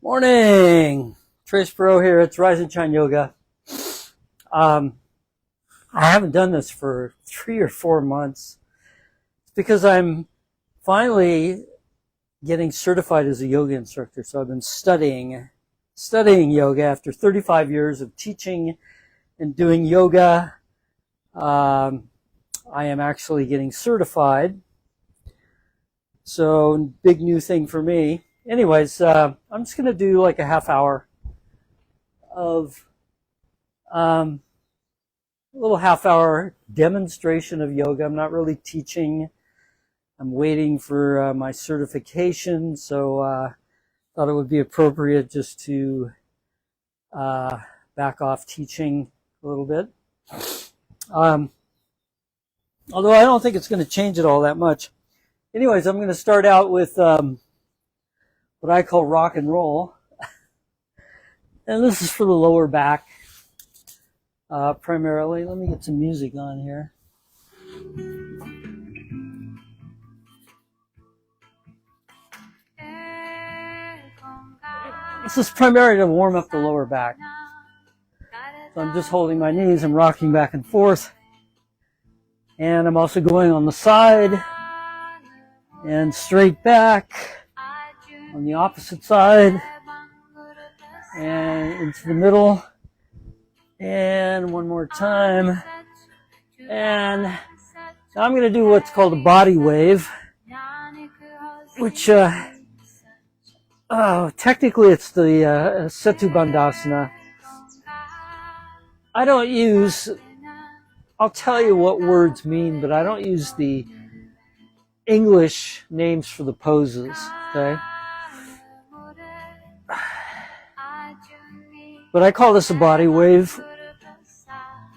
Morning! Trace Pro here. It's Rise and Shine Yoga. I haven't done this for 3 or 4 months. It's because I'm finally getting certified as a yoga instructor. So I've been studying yoga after 35 years of teaching and doing yoga. I am actually getting certified. So big new thing for me. Anyways, I'm just going to do like a half hour of a little half hour demonstration of yoga. I'm not really teaching. I'm waiting for my certification, so thought it would be appropriate just to back off teaching a little bit. Although I don't think it's going to change it all that much. Anyways, I'm going to start out with what I call rock and roll. And this is for the lower back, primarily. Let me get some music on here. This is primarily to warm up the lower back. So I'm just holding my knees, I'm rocking back and forth. And I'm also going on the side and straight back. On the opposite side and into the middle, and one more time. And now I'm going to do what's called a body wave, which technically it's the Setu Bandhasana. I'll tell you what words mean, but I don't use the English names for the poses, okay? But I call this a body wave,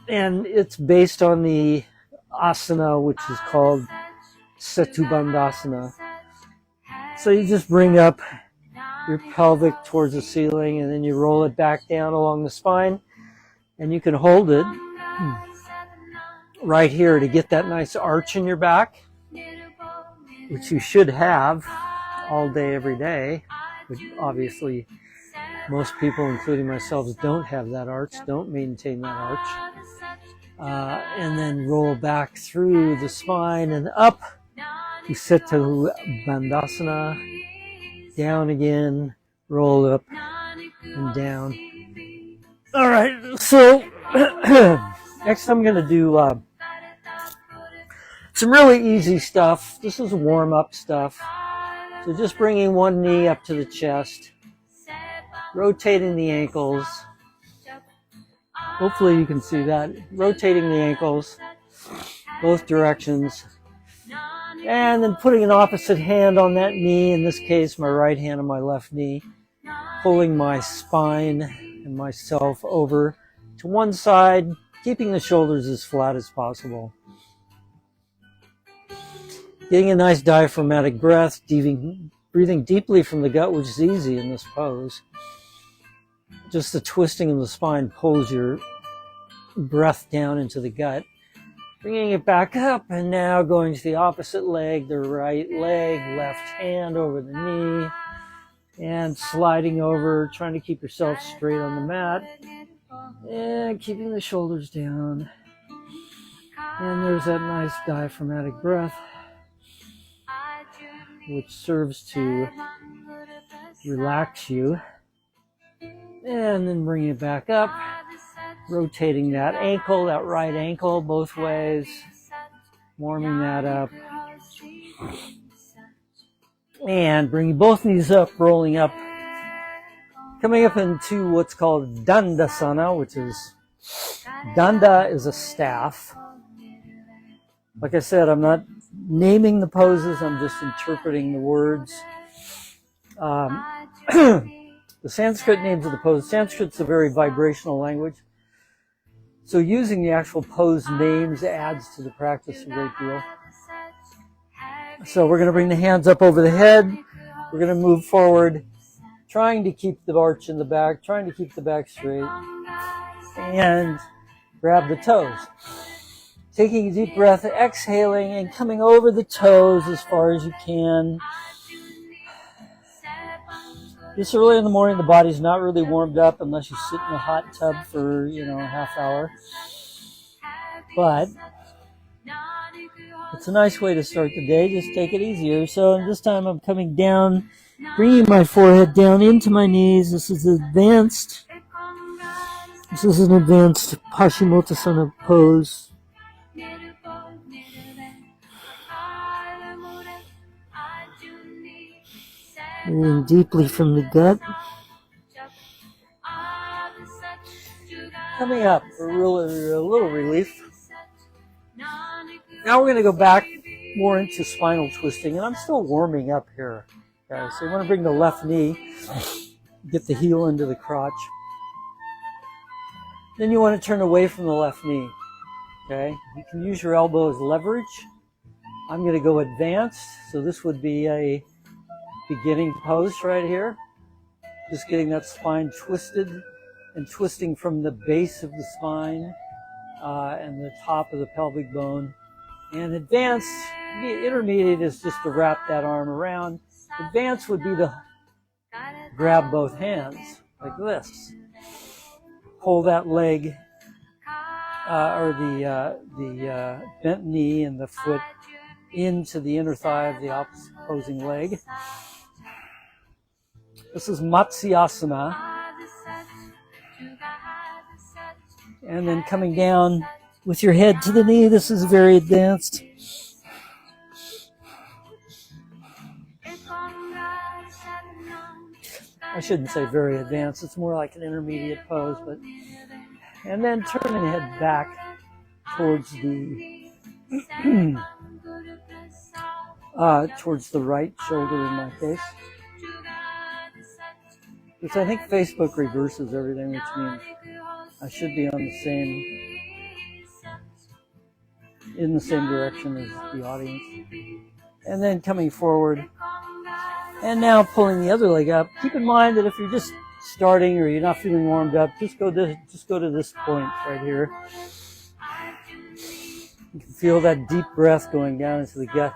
and it's based on the asana, which is called Setu Bandhasana. So you just bring up your pelvic towards the ceiling, and then you roll it back down along the spine, and you can hold it right here to get that nice arch in your back, which you should have all day, every day, but obviously most people, including myself, don't have that arch, don't maintain that arch. And then roll back through the spine and up to Setu Bandhasana. Down again, roll up and down. All right, so next I'm going to do some really easy stuff. This is warm-up stuff. So just bringing one knee up to the chest. Rotating the ankles. Hopefully you can see that. Rotating the ankles, both directions. And then putting an opposite hand on that knee, in this case my right hand on my left knee. Pulling my spine and myself over to one side, keeping the shoulders as flat as possible. Getting a nice diaphragmatic breath, breathing deeply from the gut, which is easy in this pose. Just the twisting of the spine pulls your breath down into the gut. Bringing it back up, and now going to the opposite leg, the right leg, left hand over the knee, and sliding over, trying to keep yourself straight on the mat, and keeping the shoulders down. And there's that nice diaphragmatic breath, which serves to relax you. And then bring it back up, rotating that ankle, that right ankle, both ways, warming that up. And bringing both knees up, rolling up, coming up into what's called Dandasana, which is, Danda is a staff. Like I said, I'm not naming the poses, I'm just interpreting the words. The Sanskrit names of the pose. Sanskrit's a very vibrational language. So using the actual pose names adds to the practice a great deal. So we're going to bring the hands up over the head. We're going to move forward, trying to keep the arch in the back, trying to keep the back straight. And grab the toes. Taking a deep breath, exhaling, and coming over the toes as far as you can. This early in the morning, the body's not really warmed up unless you sit in a hot tub for, a half hour. But it's a nice way to start the day. Just take it easier. So this time I'm coming down, bringing my forehead down into my knees. This is advanced. This is an advanced Paschimottanasana pose. Breathing deeply from the gut. Coming up for a little relief. Now we're going to go back more into spinal twisting, and I'm still warming up here, guys. So you want to bring the left knee, get the heel into the crotch. Then you want to turn away from the left knee. Okay, you can use your elbow as leverage. I'm going to go advanced, so this would be a beginning pose right here. Just getting that spine twisted and twisting from the base of the spine and the top of the pelvic bone. And advanced, intermediate is just to wrap that arm around. Advanced would be to grab both hands like this. Pull that leg or the bent knee and the foot into the inner thigh of the opposing leg. This is Matsyasana. And then coming down with your head to the knee, this is very advanced. I shouldn't say very advanced, it's more like an intermediate pose, and then turning the head back towards the towards the right shoulder in my case. Which I think Facebook reverses everything, which means I should be on in the same direction as the audience. And then coming forward, and now pulling the other leg up. Keep in mind that if you're just starting or you're not feeling warmed up, just go to this point right here. You can feel that deep breath going down into the gut.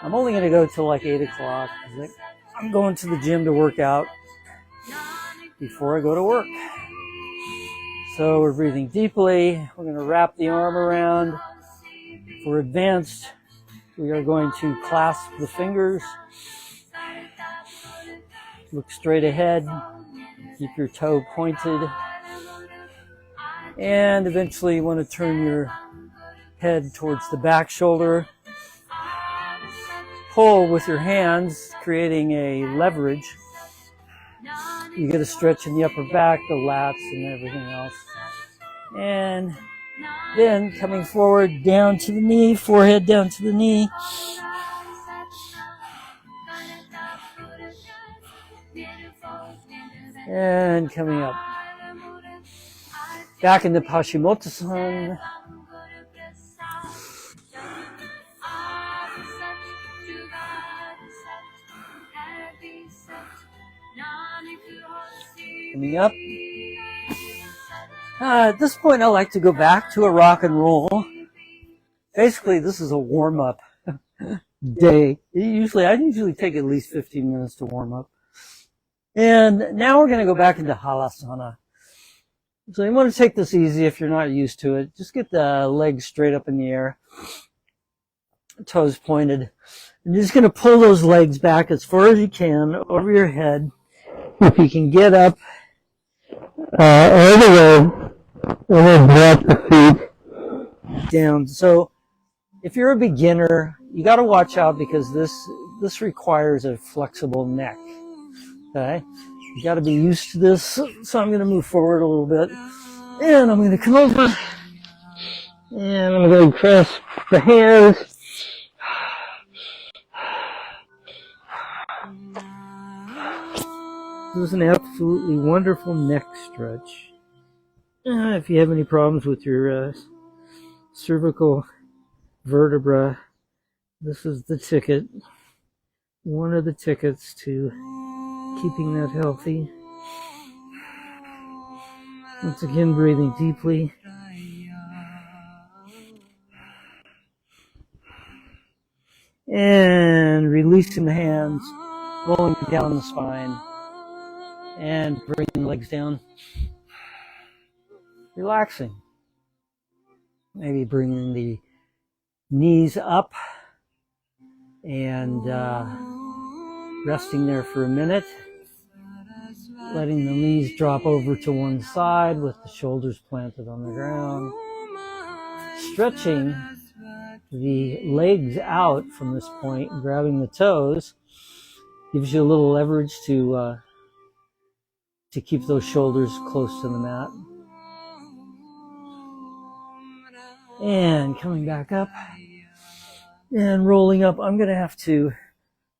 I'm only going to go till like 8 o'clock. I'm going to the gym to work out before I go to work. So we're breathing deeply. We're going to wrap the arm around. For advanced, we are going to clasp the fingers. Look straight ahead. Keep your toe pointed. And eventually you want to turn your head towards the back shoulder. Pull with your hands, creating a leverage. You get a stretch in the upper back, the lats, and everything else. And then coming forward, down to the knee, forehead down to the knee. And coming up. Back into Paschimottanasana. Coming up. At this point, I like to go back to a rock and roll. Basically, this is a warm-up day. I usually take at least 15 minutes to warm up. And now we're going to go back into Halasana. So you want to take this easy if you're not used to it. Just get the legs straight up in the air, toes pointed. And you're just going to pull those legs back as far as you can over your head. If you can get up all the way, and then drop the feet down. So if you're a beginner, you got to watch out because this requires a flexible neck. Okay, you got to be used to this. So I'm going to move forward a little bit, and I'm going to come over, and I'm going to press the hands. This is an absolutely wonderful neck stretch. If you have any problems with your cervical vertebra, this is the ticket. One of the tickets to keeping that healthy. Once again, breathing deeply. And releasing the hands. rolling down the spine, and bringing the legs down. Relaxing. Maybe bringing the knees up and resting there for a minute. Letting the knees drop over to one side with the shoulders planted on the ground. Stretching the legs out from this point, grabbing the toes, gives you a little leverage to keep those shoulders close to the mat. And coming back up and rolling up. I'm going to have to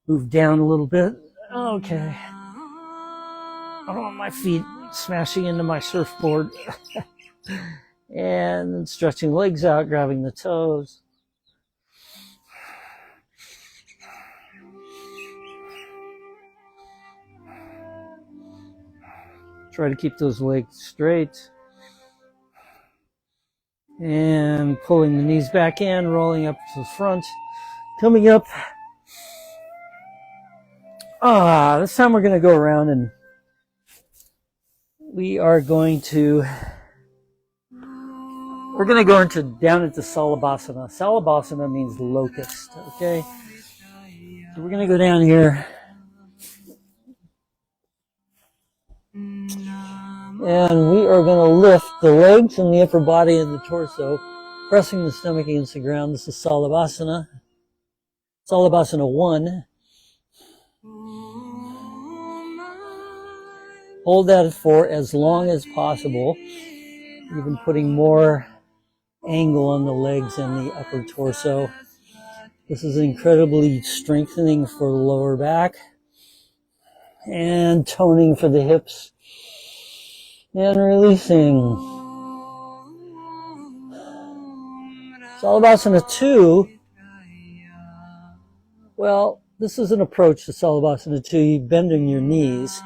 move down a little bit. Okay. I don't want my feet smashing into my surfboard. And stretching legs out, grabbing the toes. Try to keep those legs straight. And pulling the knees back in, rolling up to the front. Coming up. This time we're going to go around and we're going to go down into Salabhasana. Salabhasana means locust, okay? So we're going to go down here. And we are going to lift the legs and the upper body and the torso, pressing the stomach against the ground. This is Salabhasana. Salabhasana 1. Hold that for as long as possible, even putting more angle on the legs and the upper torso. This is incredibly strengthening for the lower back and toning for the hips. And releasing. Salabhasana 2. Well, this is an approach to Salabhasana 2. You bending your knees.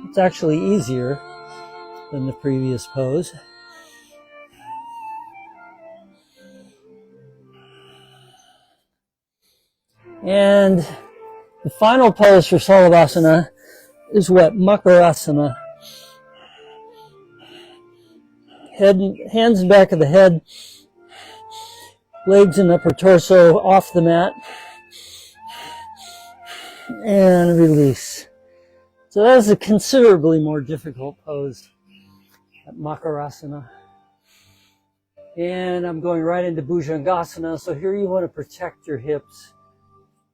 It's actually easier than the previous pose. And the final pose for Salabhasana is what? Makarasana. Hands in back of the head, legs and upper torso off the mat, and release. So that is a considerably more difficult pose at Makarasana. And I'm going right into Bhujangasana. So here you want to protect your hips,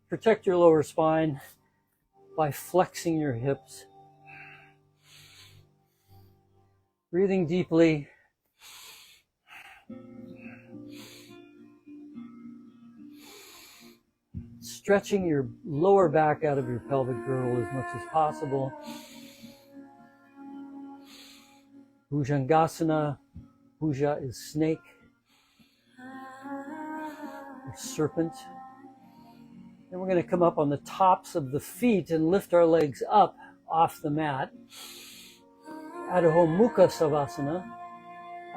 protect your lower spine by flexing your hips. Breathing deeply. Stretching your lower back out of your pelvic girdle as much as possible. Bhujangasana. Bhuja is snake or serpent. Then we're going to come up on the tops of the feet and lift our legs up off the mat. Adho Mukha Savasana.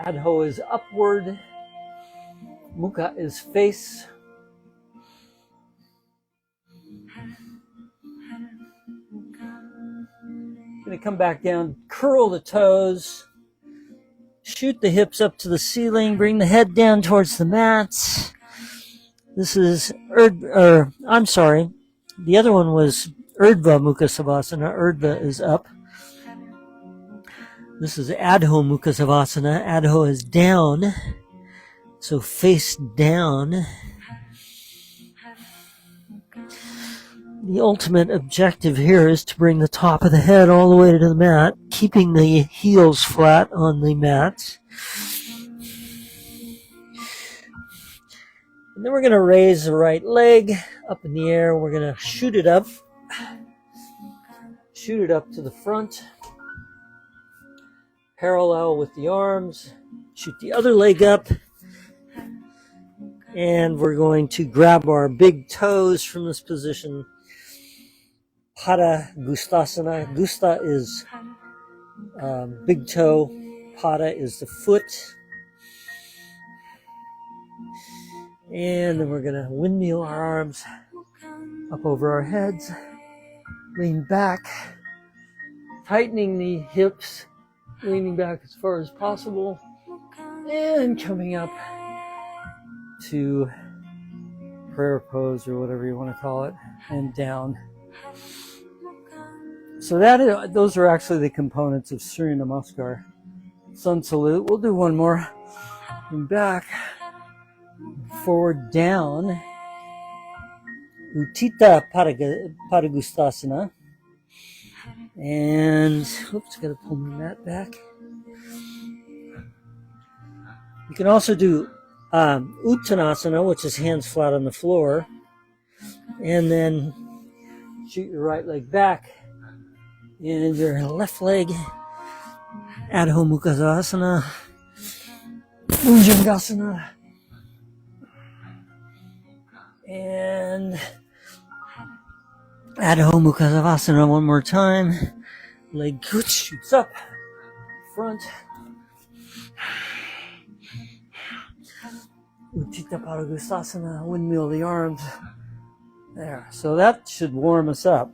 Adho is upward. Mukha is face. Going to come back down, curl the toes, shoot the hips up to the ceiling, bring the head down towards the mat. This is, the other one was Urdhva Mukha Savasana. Urdhva is up. This is Adho Mukha Savasana. Adho is down, so face down. The ultimate objective here is to bring the top of the head all the way to the mat, keeping the heels flat on the mat. And then we're going to raise the right leg up in the air. We're going to shoot it up to the front, parallel with the arms. Shoot the other leg up. And we're going to grab our big toes from this position. Pada Gustasana. Gusta is big toe. Pada is the foot. And then we're going to windmill our arms up over our heads, lean back, tightening the hips, leaning back as far as possible, and coming up to prayer pose or whatever you want to call it, and down. So those are actually the components of Surya Namaskar. Sun salute. We'll do one more. And back, forward, down. Uttita Padangusthasana. And, oops, gotta pull my mat back. You can also do Uttanasana, which is hands flat on the floor. And then shoot your right leg back. And your left leg, Adho Mukha Svanasana, Bhujangasana, and Adho Mukha Svanasana one more time. Leg shoots up, front. Uttita Padangusthasana, windmill the arms. There. So that should warm us up.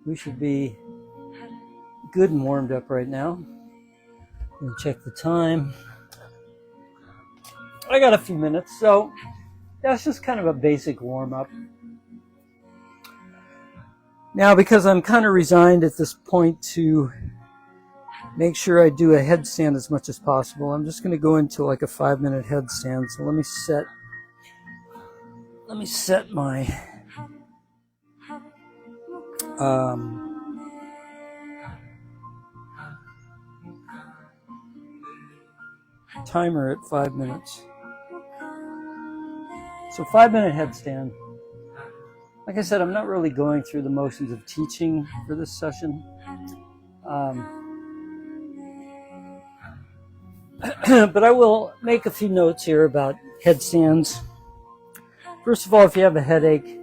We should be good and warmed up right now. I'm going to check the time. I got a few minutes, so that's just kind of a basic warm-up. Now, because I'm kind of resigned at this point to make sure I do a headstand as much as possible, I'm just going to go into like a 5-minute headstand. So let me set my timer at 5 minutes. So 5-minute headstand. Like I said, I'm not really going through the motions of teaching for this session. But I will make a few notes here about headstands. First of all, if you have a headache,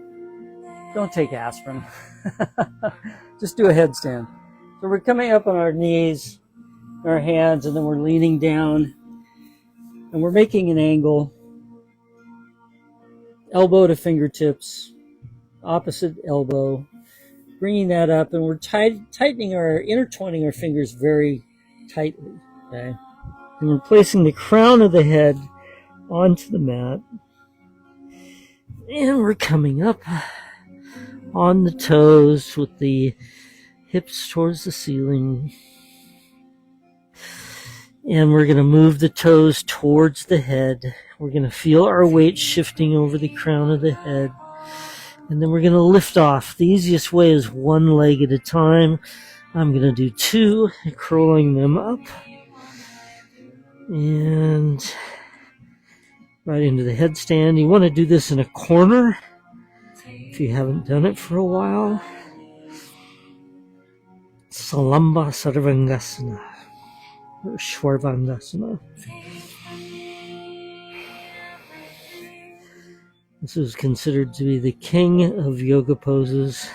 don't take aspirin. Just do a headstand. So we're coming up on our knees, our hands, and then we're leaning down. And we're making an angle, elbow to fingertips, opposite elbow, bringing that up, and we're intertwining our fingers very tightly, okay? And we're placing the crown of the head onto the mat, and we're coming up on the toes with the hips towards the ceiling. And we're going to move the toes towards the head. We're going to feel our weight shifting over the crown of the head. And then we're going to lift off. The easiest way is one leg at a time. I'm going to do 2, curling them up. And right into the headstand. You want to do this in a corner if you haven't done it for a while. Salamba Sarvangasana. Shwarvangasana. This is considered to be the king of yoga poses.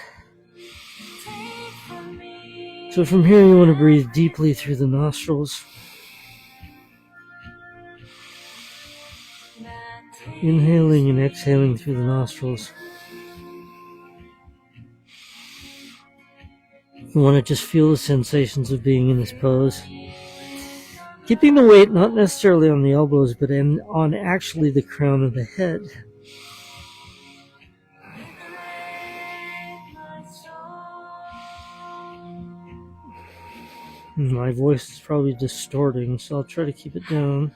So from here you want to breathe deeply through the nostrils. Inhaling and exhaling through the nostrils. You want to just feel the sensations of being in this pose. Keeping the weight not necessarily on the elbows, but on actually the crown of the head. My voice is probably distorting, so I'll try to keep it down.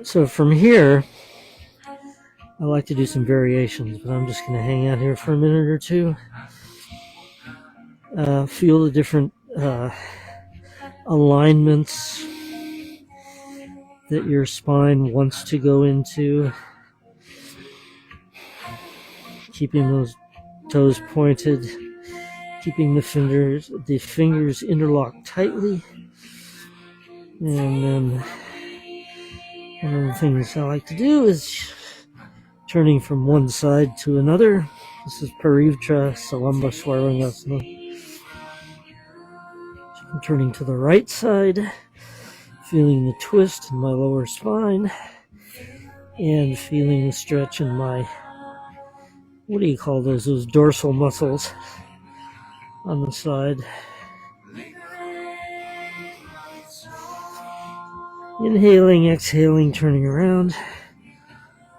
So from here, I like to do some variations, but I'm just going to hang out here for a minute or two. Feel the different alignments that your spine wants to go into. Keeping those toes pointed, keeping the fingers interlocked tightly. And then one of the things I like to do is turning from one side to another. This is Parivtra Salamba Shwarvangasana. So I'm turning to the right side, feeling the twist in my lower spine and feeling the stretch in my, what do you call those dorsal muscles on the side. Inhaling, exhaling, turning around.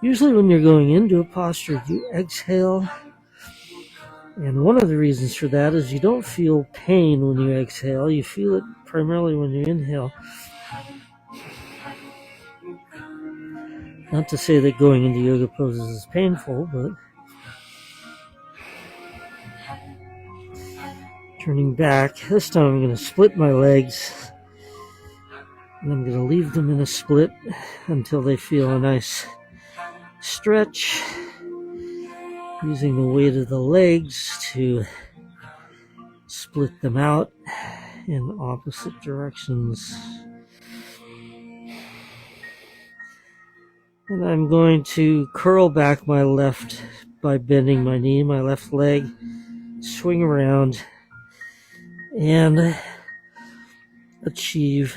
Usually when you're going into a posture, you exhale. And one of the reasons for that is you don't feel pain when you exhale. You feel it primarily when you inhale. Not to say that going into yoga poses is painful, but turning back. This time I'm going to split my legs. And I'm going to leave them in a split until they feel a nice stretch. Using the weight of the legs to split them out in opposite directions. And I'm going to curl back my left by bending my knee, my left leg, swing around, and achieve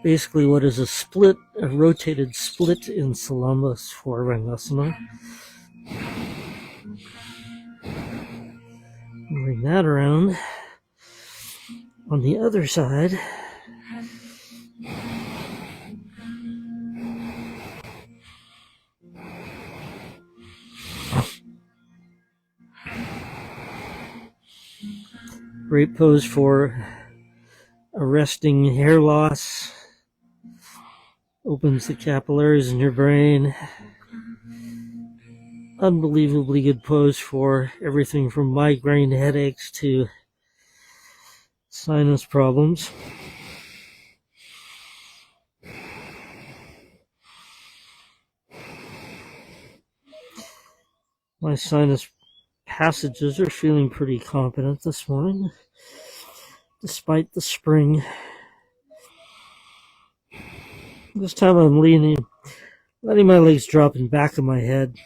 basically what is a rotated split in Salamba Swarvangasana. Bring that around. On the other side, great pose for arresting hair loss. Opens the capillaries in your brain. Unbelievably good pose for everything from migraine headaches to sinus problems. My sinus passages are feeling pretty competent this morning, despite the spring. This time I'm letting my legs drop in back of my head.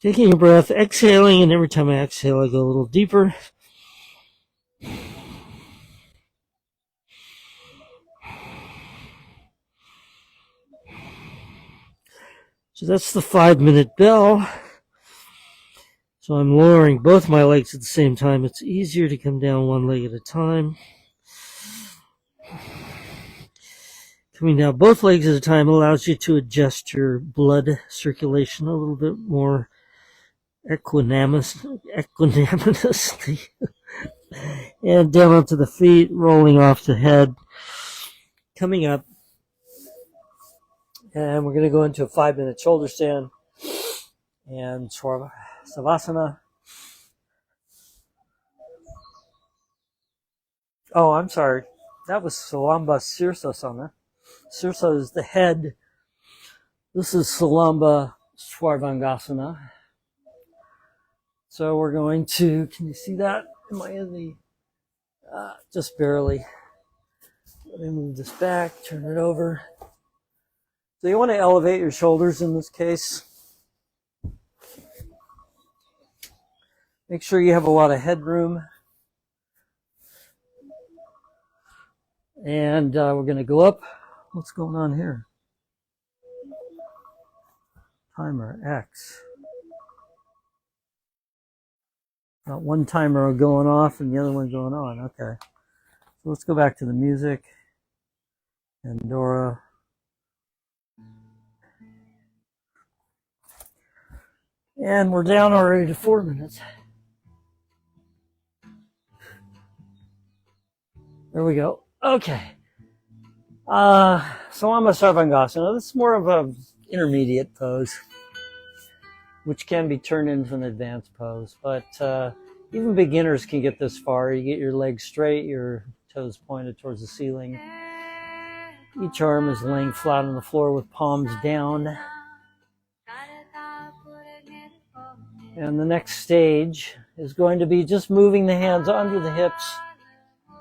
Taking a breath, exhaling, and every time I exhale, I go a little deeper. So that's the 5-minute bell. So I'm lowering both my legs at the same time. It's easier to come down one leg at a time. Coming down both legs at a time allows you to adjust your blood circulation a little bit more equanimously. And down onto the feet, rolling off the head. Coming up. And we're going to go into a 5-minute shoulder stand and Savasana. Oh, I'm sorry. That was Salamba Sirsasana. Sirsa is the head. This is Salamba Swarvangasana. So we're going to, can you see that? Am I in the, just barely. Let me move this back, turn it over. So you want to elevate your shoulders in this case. Make sure you have a lot of headroom. And we're going to go up. What's going on here? Timer X. Got one timer going off and the other one going on. Okay. So let's go back to the music. And Dora. And we're down already to 4 minutes. There we go. Okay. Salamba Sarvangasana. This is more of an intermediate pose, which can be turned into an advanced pose. But even beginners can get this far. You get your legs straight, your toes pointed towards the ceiling. Each arm is laying flat on the floor with palms down. And the next stage is going to be just moving the hands under the hips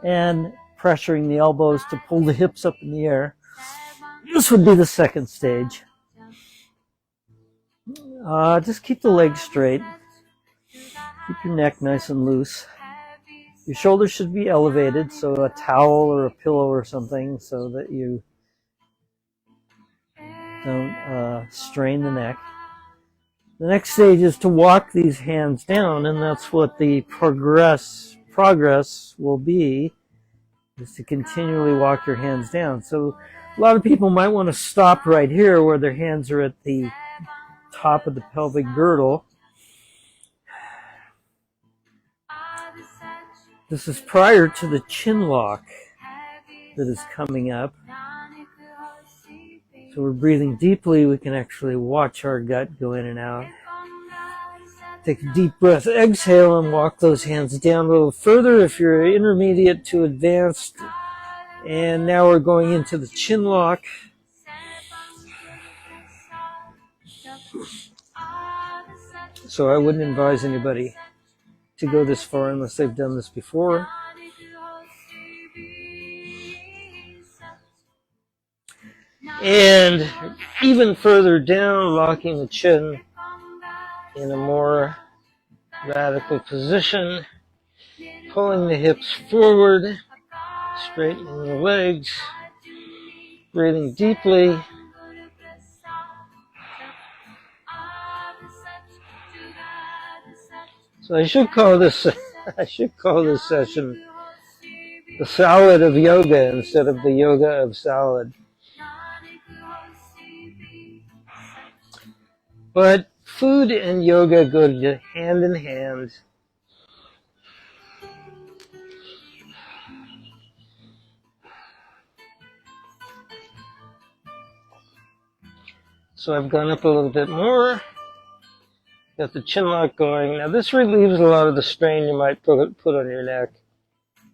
and pressuring the elbows to pull the hips up in the air. This would be the second stage. Just keep the legs straight. Keep your neck nice and loose. Your shoulders should be elevated, so a towel or a pillow or something so that you don't strain the neck. The next stage is to walk these hands down, and that's what the progress will be, is to continually walk your hands down. So a lot of people might want to stop right here where their hands are at the top of the pelvic girdle. This is prior to the chin lock that is coming up. So we're breathing deeply. We can actually watch our gut go in and out. Take a deep breath, exhale, and walk those hands down a little further if you're intermediate to advanced. And now we're going into the chin lock. So I wouldn't advise anybody to go this far unless they've done this before. And even further down, locking the chin in a more radical position, pulling the hips forward, straightening the legs, breathing deeply. So I should call this session the salad of yoga instead of the yoga of salad. But food and yoga go hand in hand. So I've gone up a little bit more. Got the chin lock going. Now this relieves a lot of the strain you might put on your neck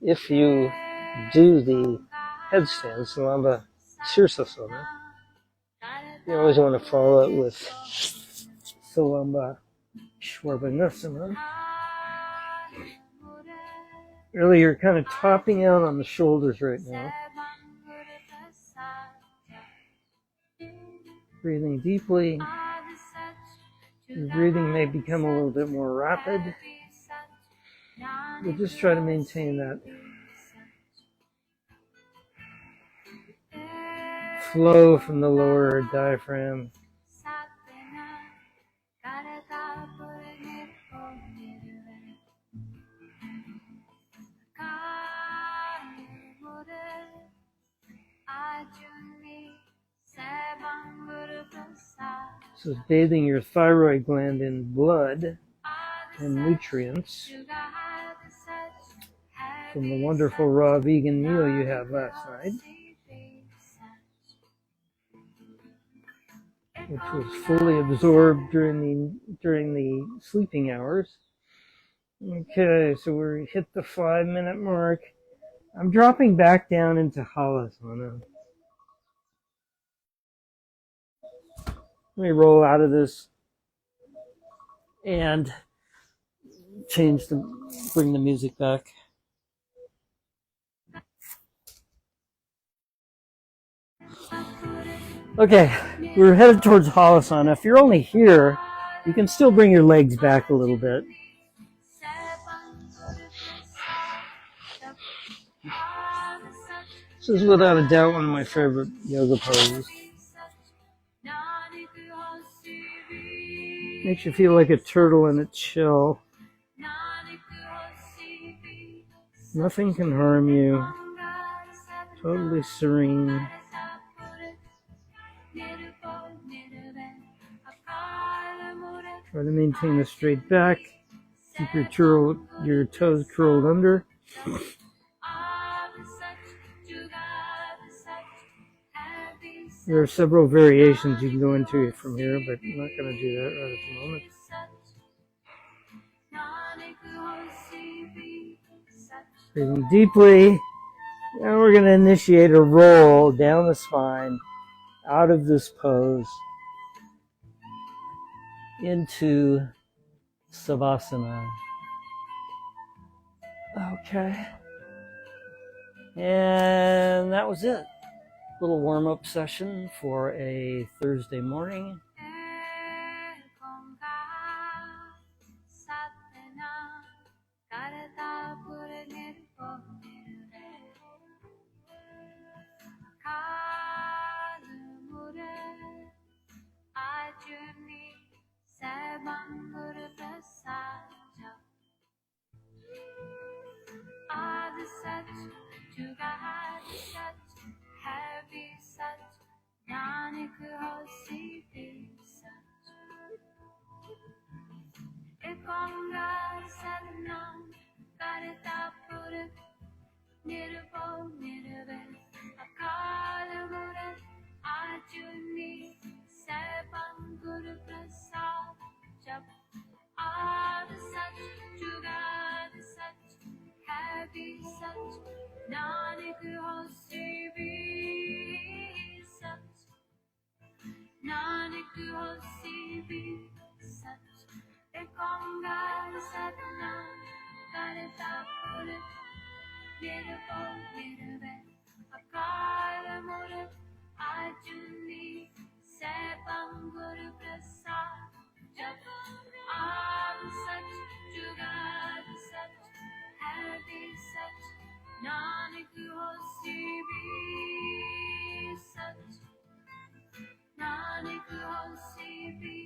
if you do the headstand, Salamba Sirsasana. You always want to follow it with Salamba Shvarvanasana. Really, you're kind of topping out on the shoulders right now. Breathing deeply. Your breathing may become a little bit more rapid. But just try to maintain that flow from the lower diaphragm. So it's bathing your thyroid gland in blood and nutrients from the wonderful raw vegan meal you had last night, which was fully absorbed during the sleeping hours. Okay, so we hit the 5-minute mark. I'm dropping back down into Halasana. Let me roll out of this and bring the music back. Okay, we're headed towards Halasana. If you're only here, you can still bring your legs back a little bit. This is without a doubt one of my favorite yoga poses. Makes you feel like a turtle in its shell. Nothing can harm you. Totally serene. Try to maintain a straight back. Keep your toes curled under. There are several variations you can go into from here, but I'm not going to do that right at the moment. Breathing deeply. Now we're going to initiate a roll down the spine, out of this pose, into Savasana. Okay. And that was it. Little warm-up session for a Thursday morning. Nirvo Nirvel Akal Murat Ajuni Sevan Guru Prasad Jap Ad Sach Jugad Sach Happy Sach Nanak Hosi Bhi Sach Nanak Hosi Bhi Sach Ekongar Satnam Karta Purat Nirvo Nirvel Akal Murat Ajuni Sevan Guru Prasad Jap Ad Sach Jugad Sach Happy Sach Nanak Hosi Bhi Sach Nanak Hosi Bhi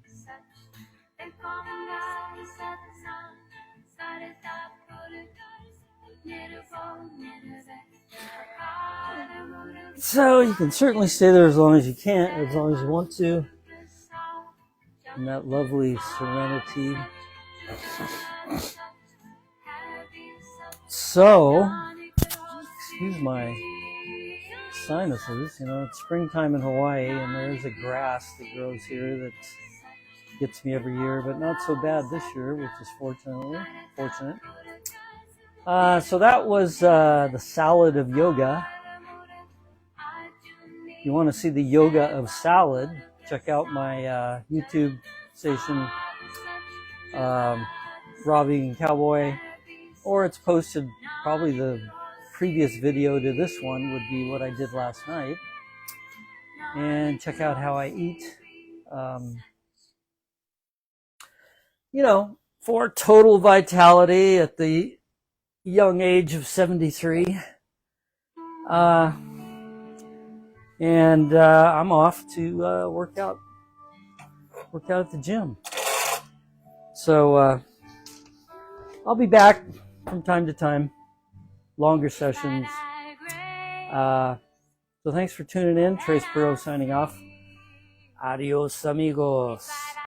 Sach Ekongar Satnam Karta Purat Nirvo Nirvel Akal Murat So you can certainly stay there as long as you can, as long as you want to, Prasad in that lovely serenity. So, excuse my sinuses, you know, it's springtime in Hawaii and there's a grass that grows here that gets me every year, but not so bad this year, which is fortunate. So that was the salad of yoga. If you want to see the yoga of salad, check out my YouTube station, Raw Vegan Cowboy, or it's posted, probably the previous video to this one would be what I did last night. And check out how I eat, you know, for total vitality at the young age of 73. And I'm off to work out at the gym. So I'll be back from time to time, longer sessions. So thanks for tuning in. Trace Burrow signing off. Adios, amigos.